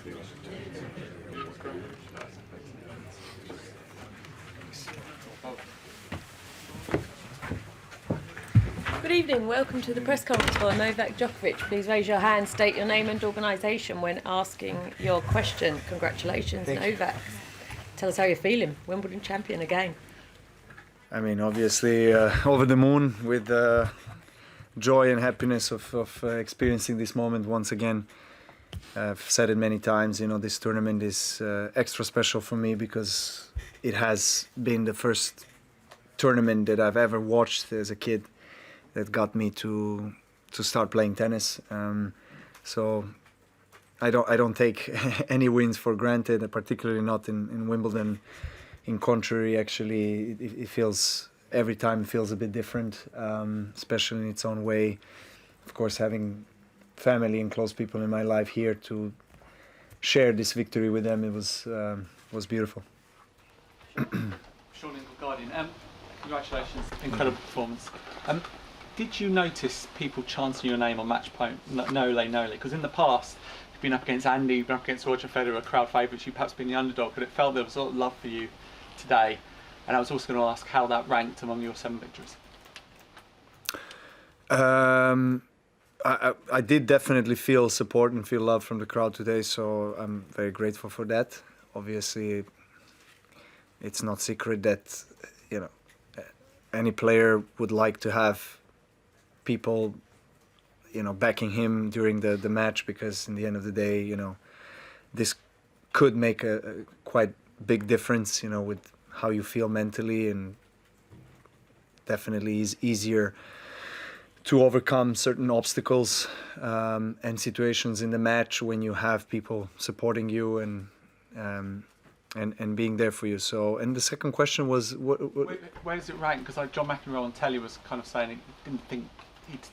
Good evening, welcome to the press conference for Novak Djokovic. Please raise your hand, state your name and organisation when asking your question. Congratulations, Novak. Tell us how you're feeling, Wimbledon champion again. I mean, obviously over the moon with joy and happiness of experiencing this moment once again. I've said it many times, this tournament is extra special for me because it has been the first tournament that I've ever watched as a kid that got me to start playing tennis. So I don't take any wins for granted, particularly not in Wimbledon. In contrary, actually, it feels every time feels a bit different, especially in its own way. Of course, having family and close people in my life here to share this victory with them, it was beautiful. Sean Ingle, Guardian. Congratulations, incredible performance. Did you notice people chanting your name on match point, Nole? Because in the past, you've been up against Andy, you've been up against Roger Federer, crowd favourites, you've perhaps been the underdog, but it felt there was a lot of love for you today. And I was also going to ask how that ranked among your 7 victories. I did definitely feel support and feel love from the crowd today, so I'm very grateful for that. Obviously, it's not secret that, any player would like to have people, backing him during the match, because in the end of the day, this could make a quite big difference, with how you feel mentally, and definitely is easier to overcome certain obstacles and situations in the match when you have people supporting you and being there for you. So, and the second question was, where does it rank? Because John McEnroe on telly was kind of saying he didn't think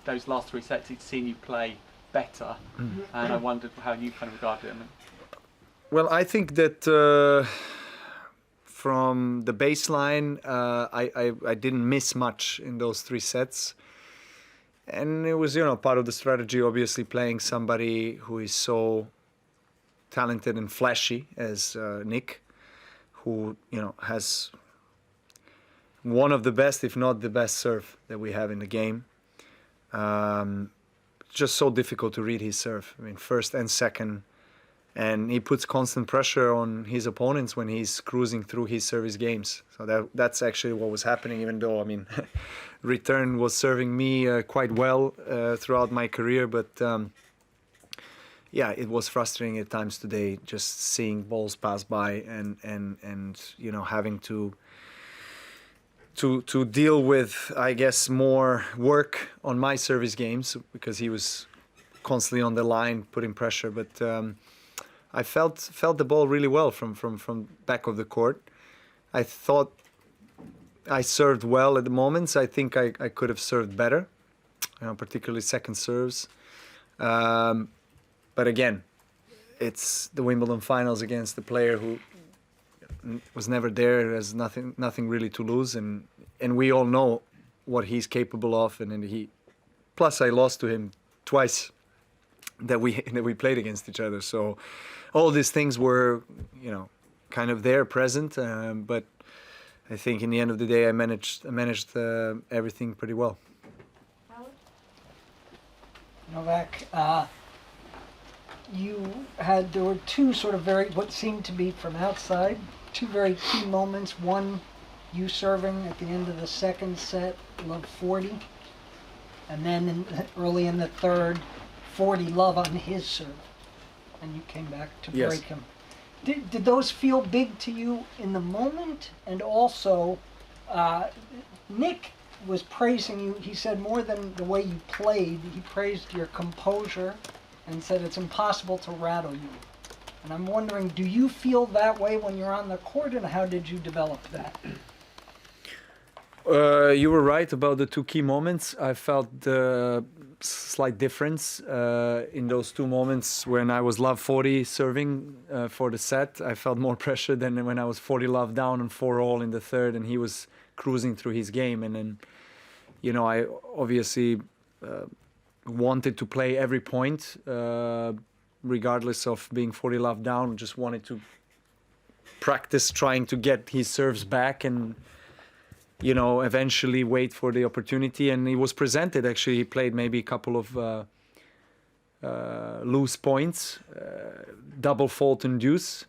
those last 3 sets he'd seen you play better, and I wondered how you kind of regarded it. Well, I think that from the baseline, I didn't miss much in those 3 sets. And it was, part of the strategy, obviously, playing somebody who is so talented and flashy as Nick, who, has one of the best, if not the best serve that we have in the game. Just so difficult to read his serve. I mean, first and second. And he puts constant pressure on his opponents when he's cruising through his service games. So that's actually what was happening, even though, return was serving me quite well throughout my career. But yeah, it was frustrating at times today, just seeing balls pass by and having to deal with, I guess, more work on my service games, because he was constantly on the line putting pressure. But I felt the ball really well from back of the court. I thought I served well at the moments. I think I could have served better, particularly second serves. But again, it's the Wimbledon finals against the player who was never there, has nothing really to lose, and we all know what he's capable of. And plus I lost to him twice that we played against each other. So all these things were, kind of there, present. But I think in the end of the day, I managed everything pretty well. Novak, there were 2 sort of what seemed to be from outside, 2 very key moments. One, you serving at the end of the second set, love 40. And then early in the third, 40 love on his serve. And you came back to break him. Did those feel big to you in the moment? And also, Nick was praising you. He said more than the way you played, he praised your composure and said it's impossible to rattle you. And I'm wondering, do you feel that way when you're on the court, and how did you develop that? You were right about the 2 key moments. I felt the slight difference in those 2 moments when I was love 40 serving for the set. I felt more pressure than when I was 40 love down and 4-all in the third, and he was cruising through his game. And then, I obviously wanted to play every point, regardless of being 40 love down, just wanted to practice trying to get his serves back and, you know, eventually wait for the opportunity. And he was presented, actually. He played maybe a couple of loose points, double fault and deuce.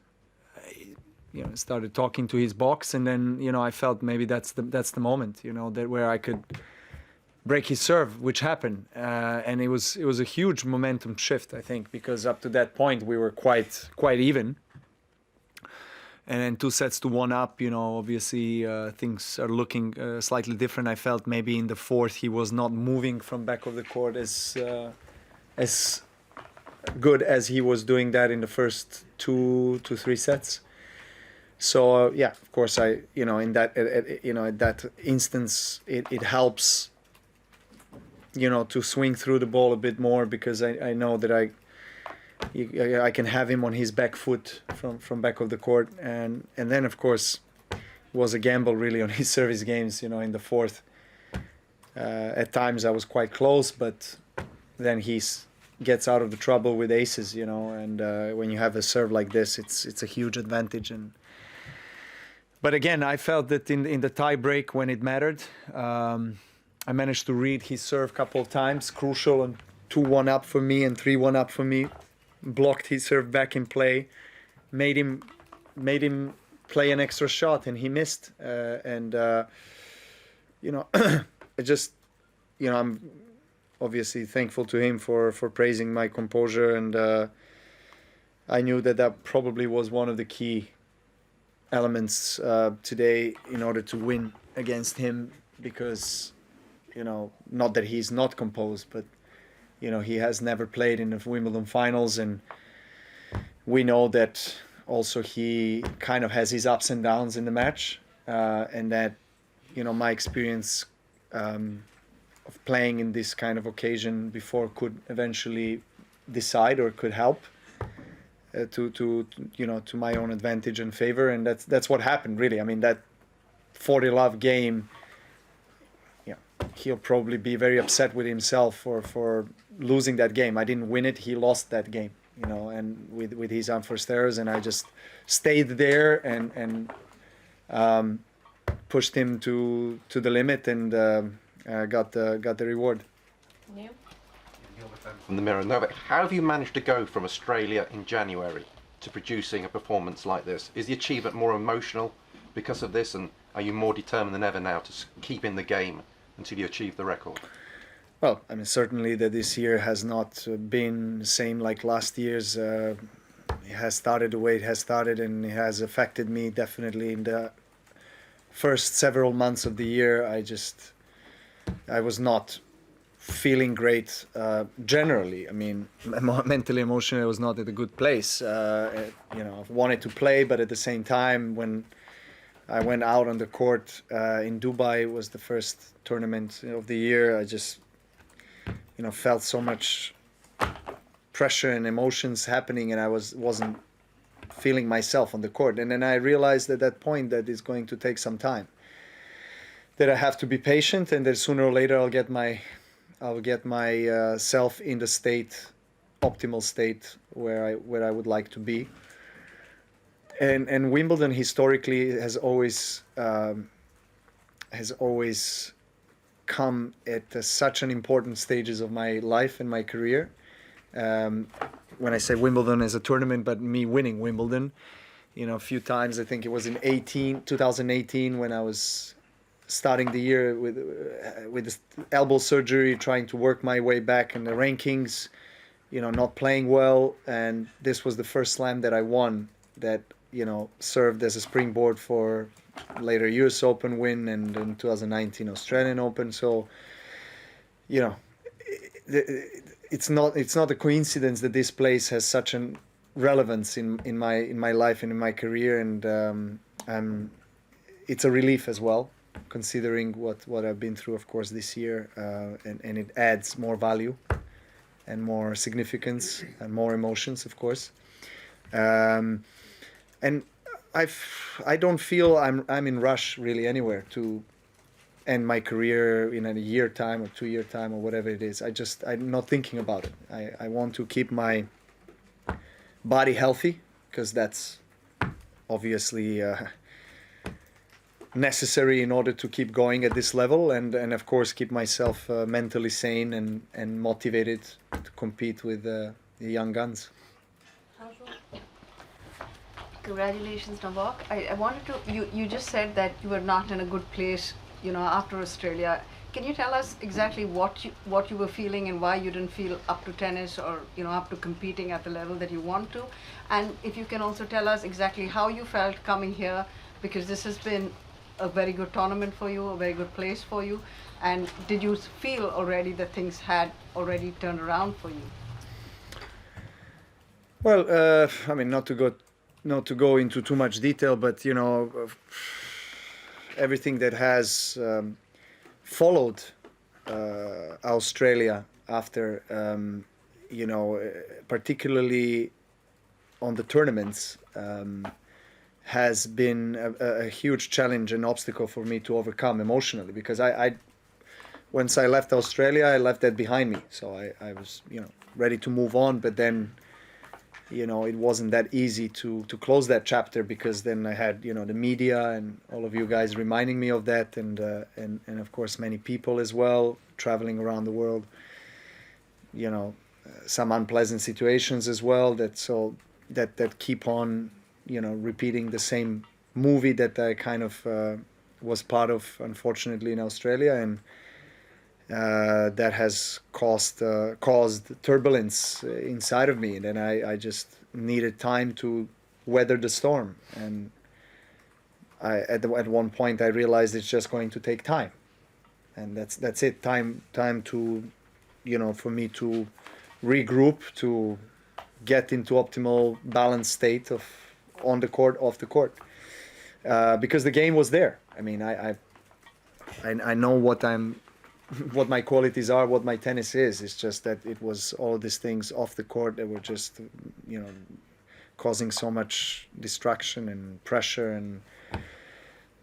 You know, started talking to his box, and then, you know, I felt maybe that's the moment, you know, that where I could break his serve, which happened, and it was a huge momentum shift, I think, because up to that point we were quite even, and then 2 sets to 1 up, you know, obviously things are looking slightly different. I felt maybe in the fourth he was not moving from back of the court as good as he was doing that in the first 2 to 3 sets. So yeah, of course, you know, in that at that instance, it helps, you know, to swing through the ball a bit more, because I know that I can have him on his back foot from back of the court, and then of course it was a gamble really on his service games, you know, in the fourth. At times I was quite close, but then he gets out of the trouble with aces, you know, and when you have a serve like this, it's a huge advantage. But again, I felt that in the tie break when it mattered, I managed to read his serve a couple of times, crucial, and 2-1 up for me and 3-1 up for me. Blocked his serve back in play, made him play an extra shot, and he missed. You know, I just, you know, I'm obviously thankful to him for praising my composure, and I knew that probably was one of the key elements today in order to win against him, because, you know, not that he's not composed, but, you know, he has never played in the Wimbledon finals, and we know that also he kind of has his ups and downs in the match, and that, you know, my experience of playing in this kind of occasion before could eventually decide or could help to you know, to my own advantage and favor, and that's what happened really. I mean, that 40 love game, yeah, he'll probably be very upset with himself for losing that game. I didn't win it; he lost that game, you know, and with his unforced errors, and I just stayed there and pushed him to the limit, and got the reward. Neil? From the Mirror. Novak, how have you managed to go from Australia in January to producing a performance like this? Is the achievement more emotional because of this, and are you more determined than ever now to keep in the game until you achieve the record? Well, I mean, certainly that this year has not been the same like last year's. It has started the way it has started, and it has affected me definitely in the first several months of the year. I was not feeling great generally. I mean, mentally, emotionally, I was not at a good place. You know, I wanted to play, but at the same time, when I went out on the court in Dubai, it was the first tournament of the year, I just, you know, felt so much pressure and emotions happening, and I wasn't feeling myself on the court. And then I realized at that point that it's going to take some time, that I have to be patient, and that sooner or later I'll get my self in the optimal state where I would like to be. And Wimbledon historically has always come at such an important stages of my life and my career. When I say Wimbledon as a tournament, but me winning Wimbledon, you know, a few times. I think it was in 2018 when I was starting the year with this elbow surgery, trying to work my way back in the rankings, you know, not playing well, and this was the first slam that I won that, you know, served as a springboard for later US Open win and in 2019 Australian Open. So, you know, it's not a coincidence that this place has such an relevance in my life and in my career, and it's a relief as well, considering what I've been through, of course, this year, and it adds more value and more significance and more emotions, of course. And I don't feel I'm in rush really anywhere to end my career in a year time or 2 year time or whatever it is. I'm not thinking about it. I want to keep my body healthy, because that's obviously necessary in order to keep going at this level, and of course keep myself mentally sane and motivated to compete with the young guns. Congratulations, Novak. I wanted to, you just said that you were not in a good place, after Australia. Can you tell us exactly what you were feeling and why you didn't feel up to tennis or, up to competing at the level that you want to? And if you can also tell us exactly how you felt coming here, because this has been a very good tournament for you, a very good place for you. And did you feel already that things had already turned around for you? Well, I mean, not to go into too much detail, but everything that has followed Australia after, particularly on the tournaments, has been a huge challenge and obstacle for me to overcome emotionally, because I once I left Australia, I left that behind me. So I was, ready to move on, but then it wasn't that easy to close that chapter, because then I had, the media and all of you guys reminding me of that, and of course many people as well traveling around the world, some unpleasant situations as well that keep on, repeating the same movie that I kind of was part of, unfortunately, in Australia, and that has caused turbulence inside of me, and then I just needed time to weather the storm. And at one point I realized it's just going to take time, and that's it. Time to, for me to regroup, to get into optimal balanced state of on the court, off the court, because the game was there. I mean, I know what my qualities are, what my tennis is. It's just that it was all these things off the court that were just, causing so much distraction and pressure, and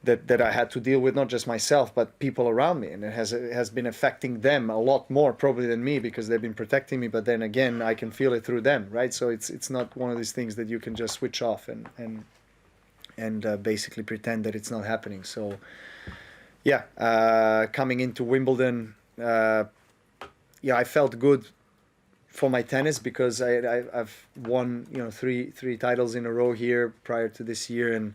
that I had to deal with, not just myself, but people around me. And it has been affecting them a lot more probably than me, because they've been protecting me. But then again, I can feel it through them, right? So it's not one of these things that you can just switch off and basically pretend that it's not happening. So coming into Wimbledon, I felt good for my tennis, because I've won, three titles in a row here prior to this year, and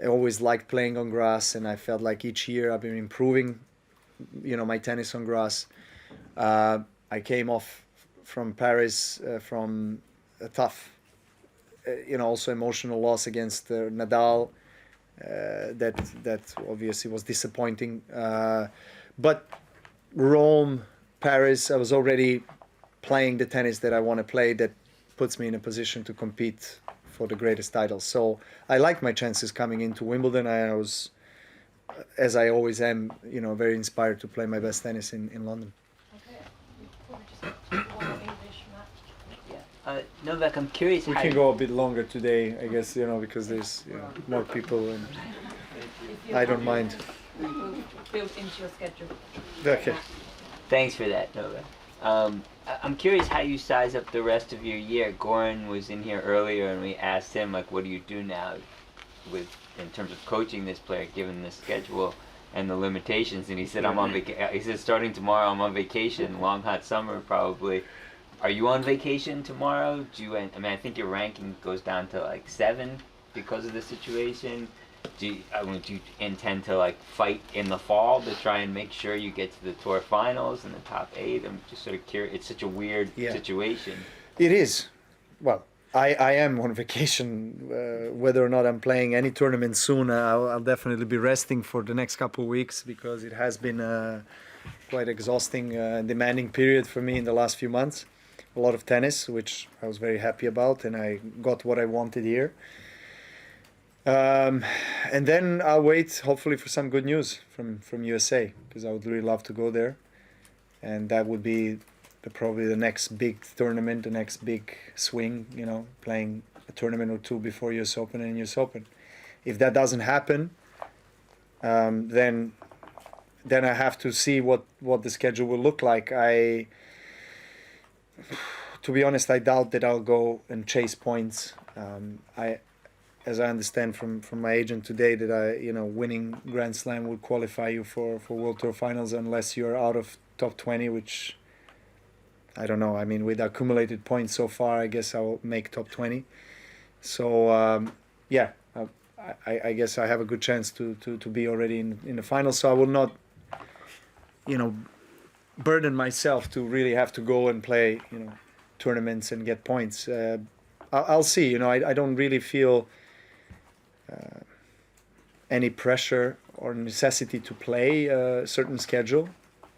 I always liked playing on grass, and I felt like each year I've been improving, my tennis on grass. I came off from Paris from a tough, also emotional loss against Nadal. That obviously was disappointing, but Rome, Paris, I was already playing the tennis that I want to play, that puts me in a position to compete for the greatest titles. So I like my chances coming into Wimbledon. I was, as I always am, very inspired to play my best tennis in London. Novak, I'm curious. We can go a bit longer today, I guess, because there's more people, and I don't mind. Built into your schedule. Okay. Thanks for that, Novak. I'm curious how you size up the rest of your year. Goran was in here earlier, and we asked him, what do you do now in terms of coaching this player, given the schedule and the limitations? And he said, I'm on vacation. He said, starting tomorrow, I'm on vacation. Long, hot summer, probably. Are you on vacation tomorrow? I think your ranking goes down to 7 because of the situation. Do you intend to fight in the fall to try and make sure you get to the tour finals and the top 8? I'm just sort of curious. It's such a weird situation. It is. Well, I am on vacation. Whether or not I'm playing any tournament soon, I'll definitely be resting for the next couple of weeks, because it has been a quite exhausting and demanding period for me in the last few months. A lot of tennis, which I was very happy about, and I got what I wanted here. And then I'll wait, hopefully, for some good news from USA, because I would really love to go there, and that would be probably the next big tournament, the next big swing. Playing a tournament or two before US Open and US Open. If that doesn't happen, then I have to see what the schedule will look like. to be honest, I doubt that I'll go and chase points. As I understand from my agent today, that winning Grand Slam would qualify you for World Tour finals unless you're out of top 20, which I don't know. I mean, with accumulated points so far, I guess I'll make top 20. So yeah, I guess I have a good chance to be already in the final. So I will not, burden myself to really have to go and play, tournaments and get points. I'll see. I don't really feel any pressure or necessity to play a certain schedule,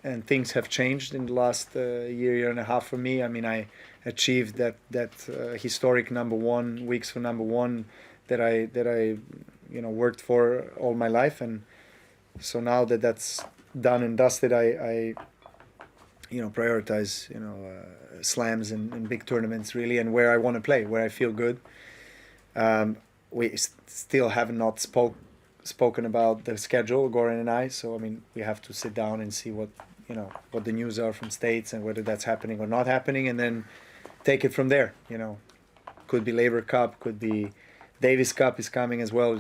and things have changed in the last year and a half for me. I mean, I achieved that historic #1 weeks for #1 that I worked for all my life, and so now that that's done and dusted, I prioritize slams and big tournaments really, and where I want to play, where I feel good. We still have not spoken about the schedule, Goran and I. So I mean, we have to sit down and see what the news are from states and whether that's happening or not happening, and then take it from there. Could be Labour Cup, could be Davis Cup is coming as well.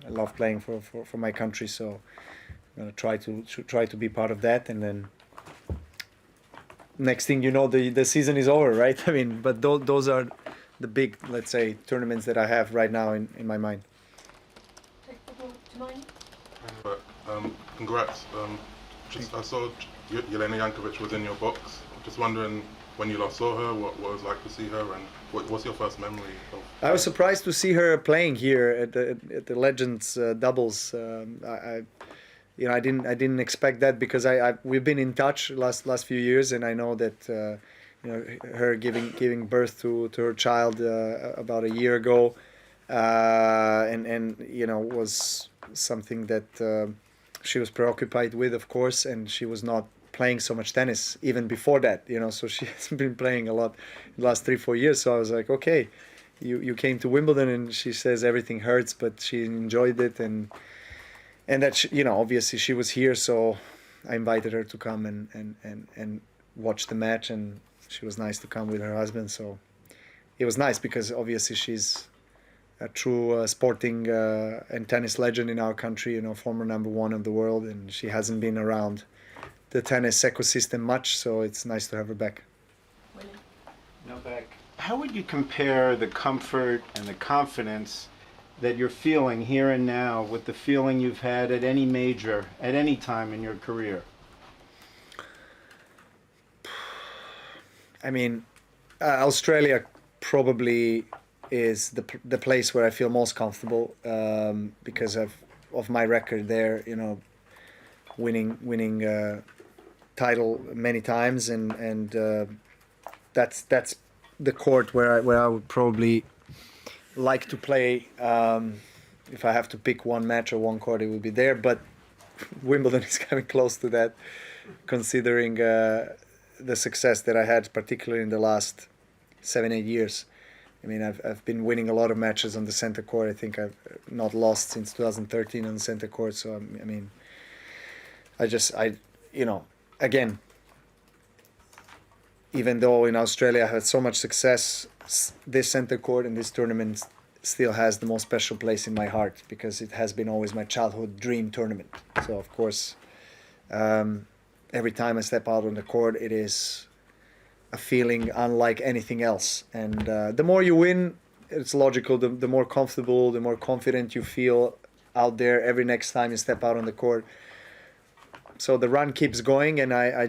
I love playing for my country, so I'm gonna try to be part of that, and then next thing you know, the season is over, right? I mean, but those are the big, let's say, tournaments that I have right now in my mind. But, congrats. I saw Jelena Jankovic was in your box. Just wondering, when you last saw her, what it was like to see her, and what's your first memory of? I was surprised to see her playing here at the Legends doubles. I didn't expect that, because we've been in touch last few years, and I know that her giving birth to her child about a year ago, and was something that she was preoccupied with, of course, and she was not playing so much tennis even before that, so she hasn't been playing a lot in the last 3-4 years. So I was like, okay, you came to Wimbledon, and she says everything hurts, but she enjoyed it, and that obviously she was here, so I invited her to come and watch the match, and she was nice to come with her husband. So it was nice, because obviously she's a true sporting and tennis legend in our country, former #1 of the world, and she hasn't been around the tennis ecosystem much, so it's nice to have her back. Novak, how would you compare the comfort and the confidence that you're feeling here and now with the feeling you've had at any major, at any time in your career? I mean, Australia probably is the place where I feel most comfortable, because of my record there, winning title many times, and that's the court where I would probably like to play. If I have to pick one match or one court, it would be there. But Wimbledon is coming close to that, considering the success that I had, particularly in the last 7-8 years. I mean, I've been winning a lot of matches on the center court. I think I've not lost since 2013 on the center court. So I mean, again, even though in Australia I had so much success, this center court in this tournament still has the most special place in my heart, because it has been always my childhood dream tournament. So of course, every time I step out on the court, it is a feeling unlike anything else. And the more you win, it's logical, the more comfortable, the more confident you feel out there every next time you step out on the court. So the run keeps going, and I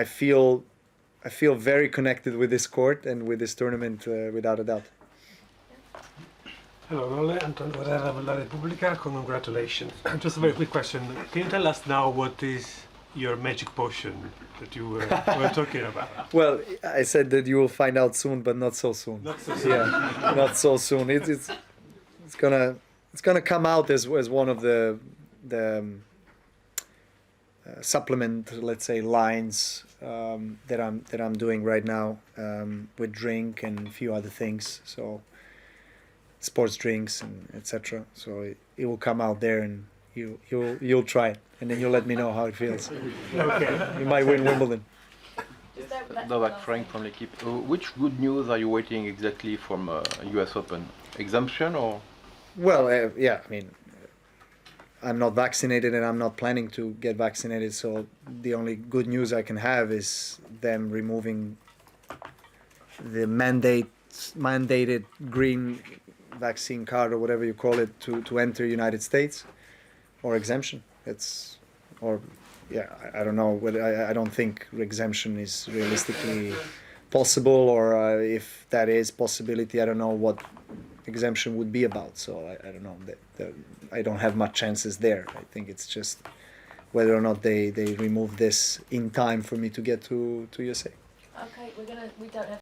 feel very connected with this court and with this tournament, without a doubt. Hello, Nole. Anton Herrera with La Repubblica. Congratulations. Just a very quick question. Can you tell us now what is your magic potion that you were talking about? Well, I said that you will find out soon, but not so soon. Not so soon. Yeah, not so soon. It's gonna come out as one of the supplement, let's say, lines that I'm doing right now, with drink and a few other things. So sports drinks and etc. So it will come out there, and you'll try it, and then you'll let me know how it feels. Okay. You might win Wimbledon. Novak Frank from l'équipe. Which good news are you waiting exactly from US Open? Exemption or? Well, yeah, I mean, I'm not vaccinated and I'm not planning to get vaccinated, so the only good news I can have is them removing the mandated green vaccine card or whatever you call it to enter United States, or exemption. I don't know. I don't think exemption is realistically possible, or if that is possibility, I don't know what exemption would be about. So I don't know. I don't have much chances there. I think it's just whether or not they remove this in time for me to get to USA. Okay, we don't have